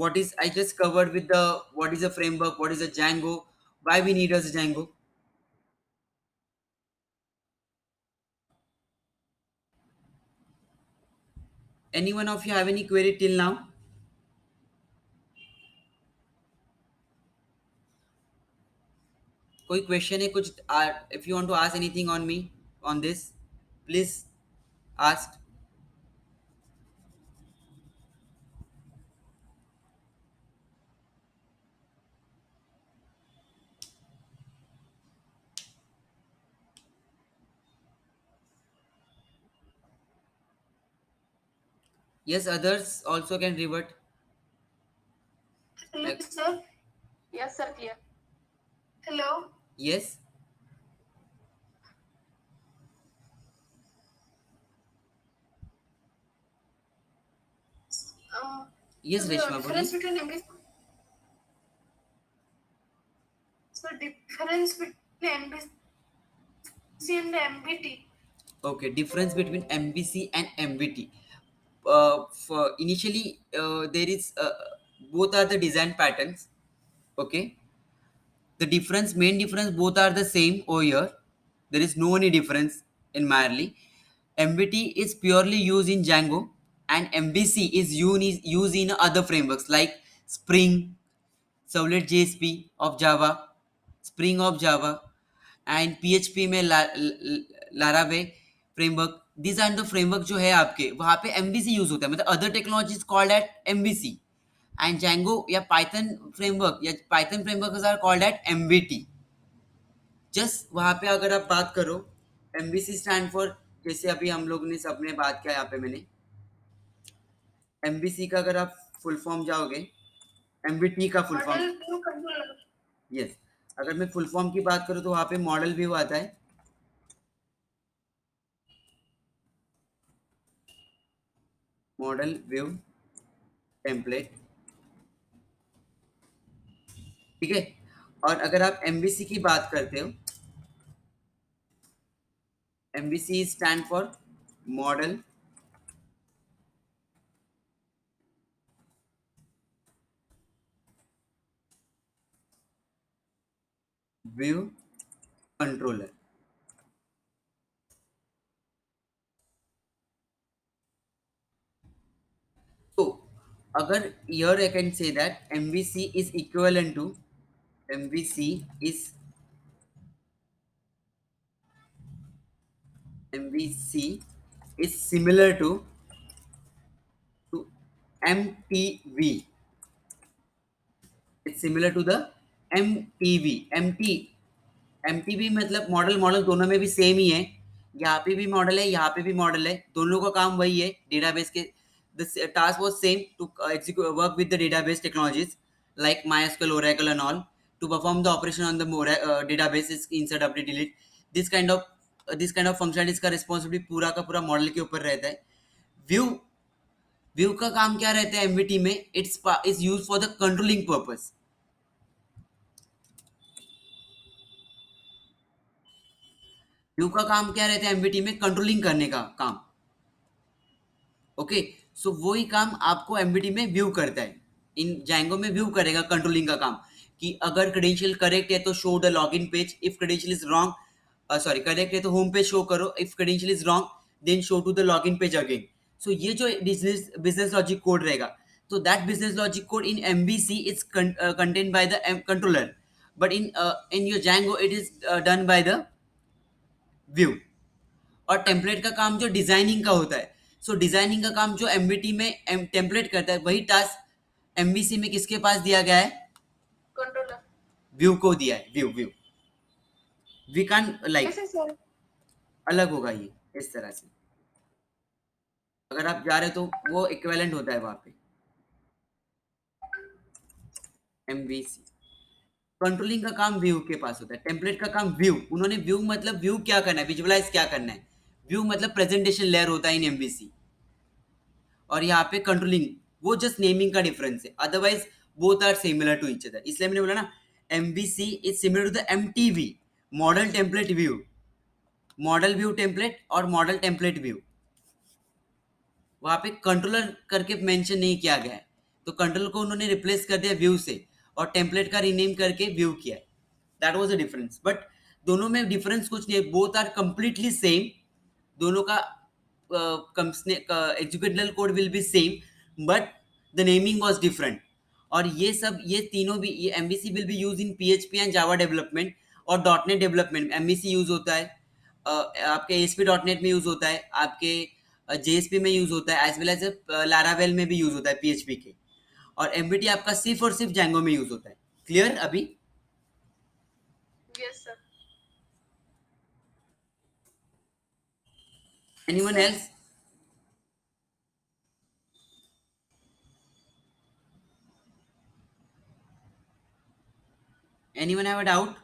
what is I just covered with the what is a framework what is a Django why we need a Django anyone of you have any query till now कोई question है कुछ if you want to ask anything on me on this please ask yes others also can revert Hello, sir. Yes, sir. Clear. Hello. yes yes The Reshma difference बोलिए between MBC. So difference between MBC and MBT. okay difference between MVC and MVT for initially there is both are the design patterns okay the difference main difference both are the same over here there is no any difference in Marley MVT is purely used in Django and MVC is used in other frameworks like Spring, Servlet JSP of Java, Spring of Java, and PHP में Laravel framework. These are the framework जो है आपके वहाँ पे MVC use होता है, मतलब other technologies called at MVC, and Django या Python frameworks are called at MVT. Just वहाँ पे अगर आप बात करो, MVC स्टैंड फॉर, जैसे अभी हम लोग ने सबने बात किया यहाँ पे मैंने MVC का अगर आप फुल फॉर्म जाओगे, MVT का full form, model view controller. Yes, अगर मैं फुल फॉर्म की बात करूँ तो वहाँ पे मॉडल व्यू आता है, मॉडल व्यू टेम्पलेट, ठीक है। और अगर आप MVC की बात करते हो, MVC stand for model view controller. तो अगर here I can say that MVC is equivalent to MVC is similar to MTV. It's similar to the MTV. MTV मतलब मॉडल दोनों में भी सेम ही है, यहाँ पे भी मॉडल है, यहाँ पे भी मॉडल है, दोनों का काम वही है, डेटाबेस के the task was same to work with the database technologies like MySQL, Oracle and all to perform the operation on the database is insert, update, delete. This kind of functionalities का responsibility पूरा का पूरा model के ऊपर रहता है। View का काम क्या रहता है MVT में? It's use for the controlling purpose. View का काम क्या रहता है MVT में? कंट्रोलिंग करने का काम। ओके, सो वही काम आपको MVT में व्यू करता है, इन Django में व्यू करेगा कंट्रोलिंग का काम, कि अगर क्रेडेंशियल करेक्ट है तो show the login page, if credential is wrong, sorry correct है तो होम पेज शो करो, if credential is wrong then show to the login page again. So ये जो बिजनेस लॉजिक कोड रहेगा, तो that business logic code in MVC is contain by the controller, but in your Django it is done by the view. और template का काम जो designing का होता है, सो डिजाइनिंग का काम जो MVT में टेम्पलेट करता है, वही टास्क MVC में किसके पास दिया गया है? कंट्रोलर व्यू को दिया है। व्यू वी कैन लाइक कैसे सर? अलग होगा ये इस तरह से, अगर आप जा रहे हो तो वो इक्विवेलेंट होता है वहां पे MVC। कंट्रोलिंग का काम व्यू के पास होता है, टेम्पलेट का काम व्यू, उन्होंने व्यू मतलब व्यू क्या करना है, विजुअलाइज क्या करना है, व्यू मतलब प्रेजेंटेशन लेयर होता है इन MVC, और यहाँ पे कंट्रोलिंग, वो जस्ट नेमिंग का डिफरेंस है, otherwise both are similar to each other. इसलिए मैंने बोला ना MVC is similar to the MTV, model template view, model view template और मॉडल टेम्पलेट व्यू। वहां पे कंट्रोलर करके मेंशन नहीं किया गया है, तो कंट्रोलर को उन्होंने रिप्लेस कर दिया व्यू से, और टेम्पलेट का रीनेम करके व्यू किया है। That was a difference, but दोनों में डिफरेंस कुछ नहीं है, बोथ आर कंप्लीटली सेम। दोनों का executive code will be same, but the naming was different. और ये तीनों भी, ये MVC will be use in PHP and Java development, और .NET डेवलपमेंट MVC यूज होता है, आपके ASP.NET में यूज होता है, आपके JSP में यूज होता है, एज वेल एज Laravel में भी यूज होता है PHP के, और MVT आपका सिर्फ और सिर्फ Django में यूज होता है। क्लियर अभी? Yes sir. Anyone else? Anyone have a doubt?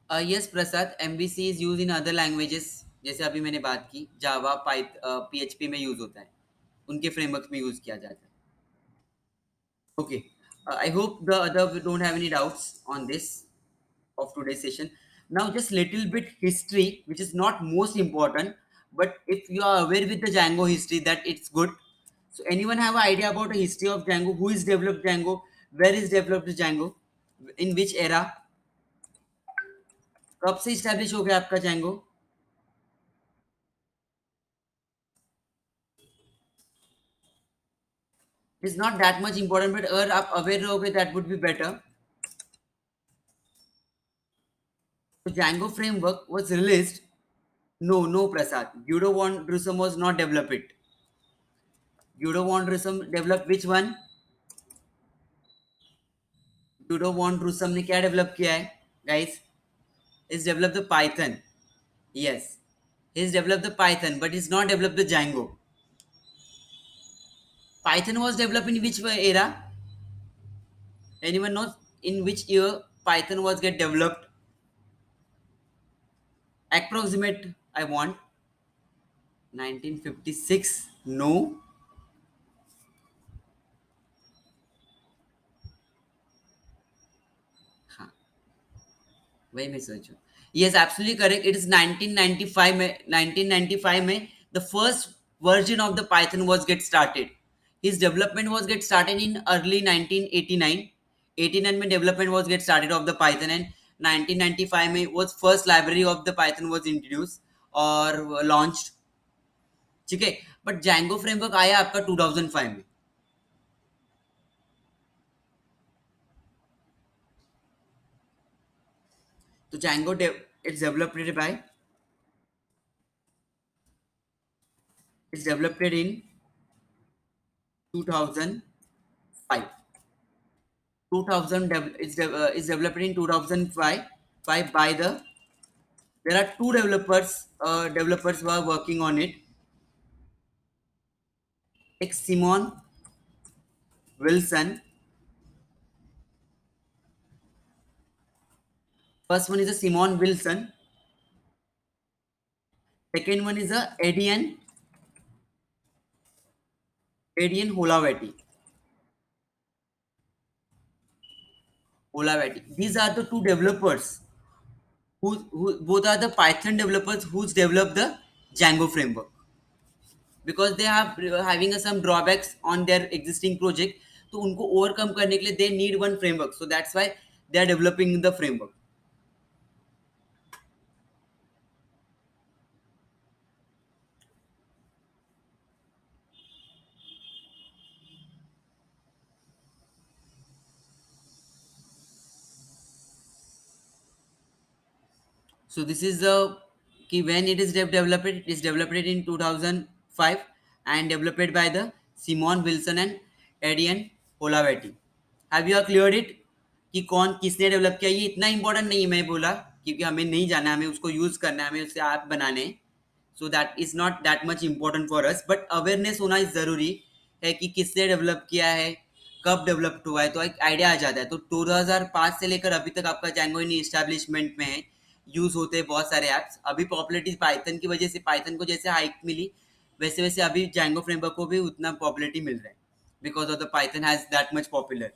Yes Prasad, MVC is use in other languages, जैसे अभी मैंने बात की जावा, PHP में यूज होता है, उनके फ्रेमवर्क में यूज किया जाता है। Okay, I hope the other don't have any doubts on this of today's session. Now, just little bit history, which is not most important, but if you are aware with the Django history, that it's good. So, anyone have an idea about the history of Django? Who is developed Django? Where is developed Django? In which era? कब से establish हो गया आपका Django? Is not that much important, but अगर आप aware रहोगे that would be better. So Django framework was released. No, no, Prasad. Guido von Drusum was not developed it. Guido von Drusum developed which one? Guido von Drusum ने क्या develop किया है? Guys, he's developed the Python. Yes, he's developed the Python, but he's not developed the Django. Python was developed in which era? Anyone knows in which year Python was get developed? Approximate. I want 1956. No. हाँ, वही मैं सोचूं. Yes, absolutely correct. It is 1995 में 1995 में the first version of the Python was get started. His development was get started in early 1989. 89 में development was get started of the Python, and 1995 में was first library of the Python was introduced or launched. ठीक है, but Django framework आया आपका 2005 में. तो Django it's developed in 2005. 2000 is developed in 2005 by the. There are two developers who are working on it. Like Simon Wilson. First one is a Simon Wilson. Second one is a Adian Holavati. These are the two developers who both are the Python developers who's developed the Django framework. Because they are having some drawbacks on their existing project, तो उनको overcome करने के लिए they need one framework, so that's why they are developing the framework. So this is the key. When it is developed in 2005 and developed by the Simon Wilson and Adrian Holavati. Have you cleared it? कि कौन किसने develop किया, ये इतना important नहीं है, मैं बोला, क्योंकि हमें नहीं जाना, हमें उसको यूज करना है, हमें उससे ऐप बनाने. सो that is not that much important for us, but awareness होना जरूरी है कि किसने डेवलप किया है, कब डेवलप हुआ है, तो एक आइडिया आ जाता है. तो 2005 से लेकर अभी तक आपका Django इन इस्टेब्लिशमेंट में है, यूज होते हैं बहुत सारे ऐप्स. अभी पॉपुलरिटी पाइथन की वजह से, पाइथन को जैसे हाइक मिली, वैसे वैसे अभी Django फ्रेमवर्क को भी उतना पॉपुलरिटी मिल रहा है, because of the Python has that much popular.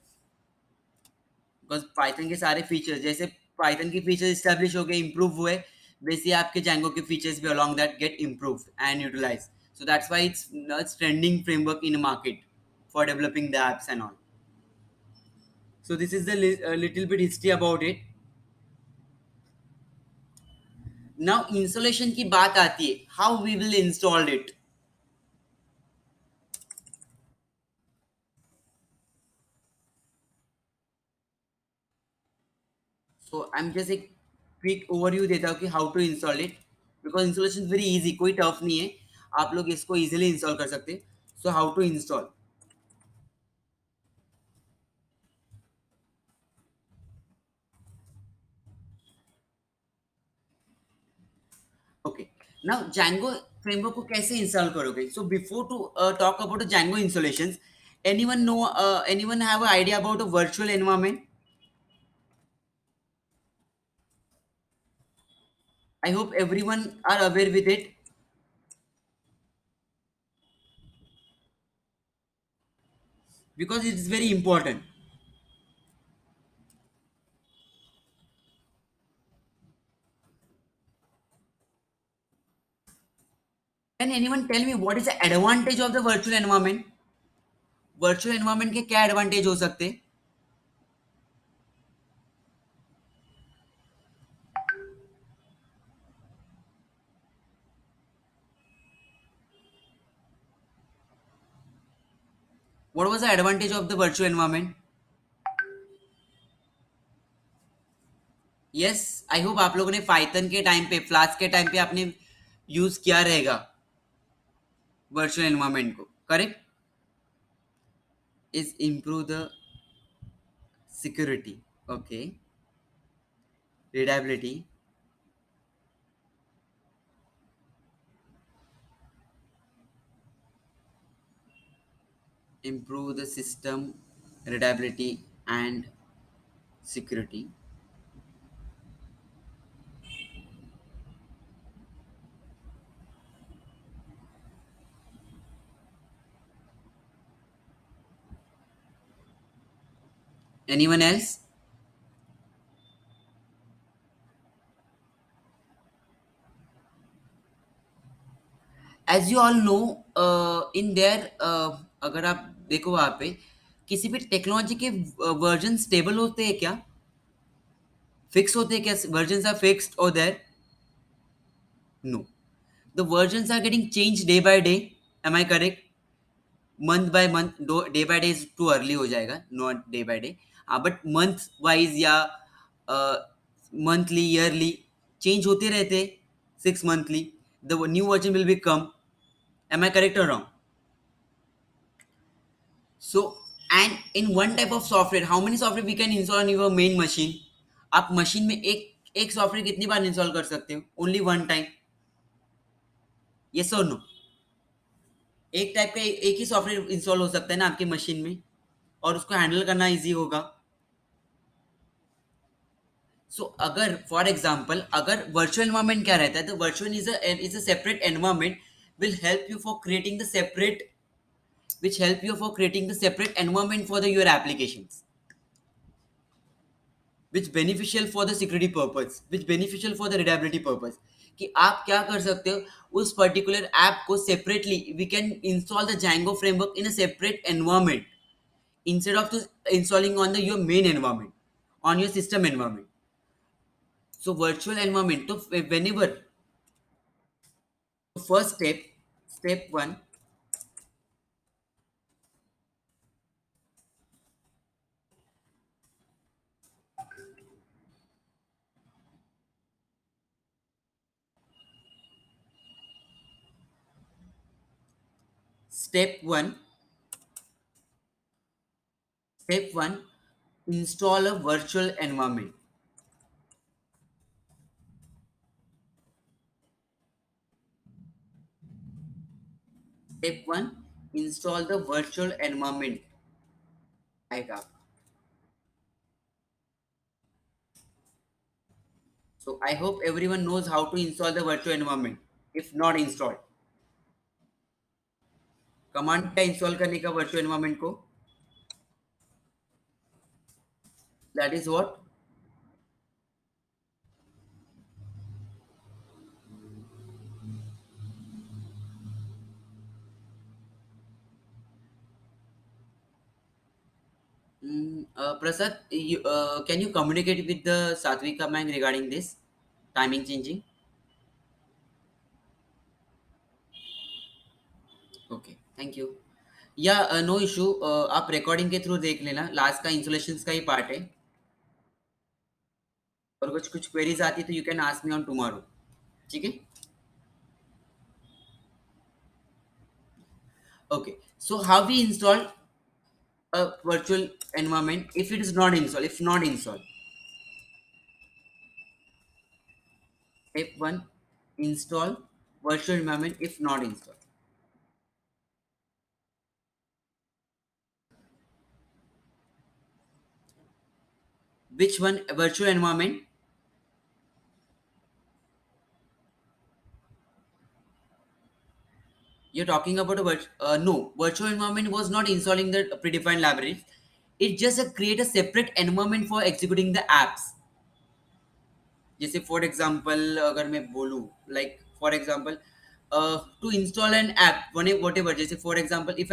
Because Python के सारे फीचर्स, जैसे पाइथन के फीचर्स स्टैब्लिश हो गए, इंप्रूव हुए, वैसे आपके Django के फीचर्स भी along that get improved and utilize. So that's why it's trending framework in the market for developing the apps and all. So this is the little bit history about it. Now installation की बात आती है, how we will install it. So I'm just a quick overview देता हूँ कि how to install it, because installation is very easy, कोई tough नहीं है, आप लोग इसको easily install कर सकते हैं. So how to install. Okay. Now Django framework को कैसे इंस्टॉल करोगे? So before to talk about the Django installations, anyone have an idea about a virtual environment? I hope everyone are aware with it. Because it is very important. Can anyone tell me what is the advantage of the virtual environment? Virtual environment के क्या advantage हो सकते हैं? What was the advantage of the virtual environment? Yes, I hope आप लोगों ने Python के time पे, फ्लास्क के टाइम पे आपने यूज किया रहेगा वर्चुअल एनवायरनमेंट को, correct? Is improve the security, okay, reliability, improve the system reliability and security. Anyone else? As you all know, in there, अगर आप देखो वहाँ पे किसी भी टेक्नोलॉजी के वर्जन स्टेबल होते हैं क्या? फिक्स होते हैं क्या? वर्जन आर फिक्स्ड और there? No. The versions are getting changed day by day. Am I correct? Month by month, day by day is too early हो जाएगा, नॉट डे बाय डे, हाँ, बट मंथ वाइज या monthly yearly change होते रहते, 6 monthly the new version will be come. Am I correct और wrong? So and in one type of software, how many software we can install on your main machine? आप machine में एक software कितनी बार install कर सकते हो? Only one time. Yes और नो? एक टाइप का एक ही सॉफ्टवेयर इंस्टॉल हो सकता है ना आपकी मशीन में, और उसको हैंडल करना इजी होगा. सो अगर फॉर एग्जाम्पल अगर वर्चुअल एनवायरमेंट क्या रहता है, तो virtual is a separate environment will help you for creating the separate, which help you for creating the separate environment for the your applications, which beneficial for the security purpose, which beneficial for the readability purpose. कि आप क्या कर सकते हो, उस particular app को separately we can install the Django framework in a separate environment instead of to installing on the your main environment, on your system environment. So virtual environment, so whenever, first step, step one, step one, step one, install a virtual environment. Step one, install the virtual environment. आएगा. So I hope everyone knows how to install the virtual environment. If not installed, command क्या install करने का virtual environment को? That is what? Prasad, can you communicate with the Satvika ma'am regarding this timing changing? Okay, thank you. या no issue, आप recording के through देख लेना, last का इंस्टॉलेशन का ही पार्ट है, और कुछ कुछ क्वेरीज आती है तो you can ask me on tomorrow. ठीक है? Okay, so how we install a virtual environment if it is not installed, if not installed? Step 1, install virtual environment if not installed. Which one? Virtual environment? You're talking about no, virtual environment was not installing the predefined libraries. It just create a separate environment for executing the apps. जैसे for example अगर मैं बोलूँ, like for example to install an app, whatever, जैसे for example if